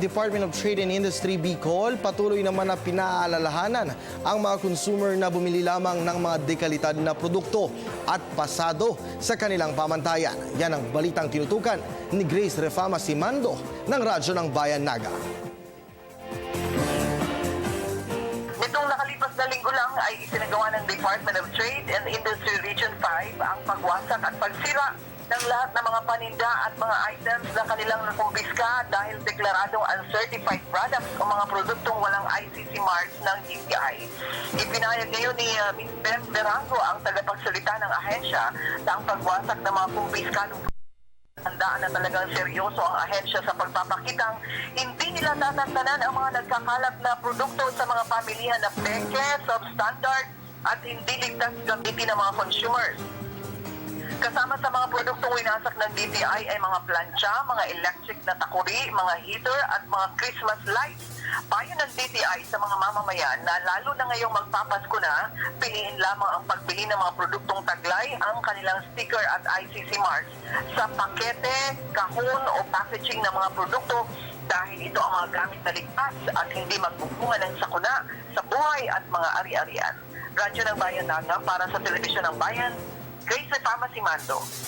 Department of Trade and Industry Bicol, patuloy naman na pinaalalahanan ang mga consumer na bumili lamang ng mga dekalidad na produkto at pasado sa kanilang pamantayan. Yan ang balitang tinutukan ni Grace Refama Simando ng Radyo ng Bayan Naga. Nitong nakalipas na linggo lang ay isinagawa ng Department of Trade and Industry Region 5 ang pagwasak at pagsira ng lahat ng mga paninda at mga items na kanilang nakumpiska dahil deklaradong uncertified products o mga produktong walang ICC marks ng DTI. Ipinahayag ngayon ni Ms. Bem Berango, ang tagapagsalita ng ahensya, na ang pagwasak ng mga kumpiskadong handaan na talagang seryoso ang ahensya sa pagpapakitang hindi nila tatantanan ang mga nagkakalat na produkto sa mga pamilihan na peke, substandard at hindi ligtas gamitin ng mga consumers. Kasama sa mga produktong winasak ng DTI ay mga plancha, mga electric na takuri, mga heater at mga Christmas lights. Payo ng DTI sa mga mamamayan na lalo na ngayong magpapasko na, piliin lamang ang pagbili ng mga produktong taglay ang kanilang sticker at ICC marks sa pakete, kahon o packaging ng mga produkto dahil ito ang mga gamit na ligtas at hindi magbubunga ng sakuna sa buhay at mga ari-arian. Radyo ng Bayan Naga para sa Telebisyon ng Bayan, Grace Refama Simando.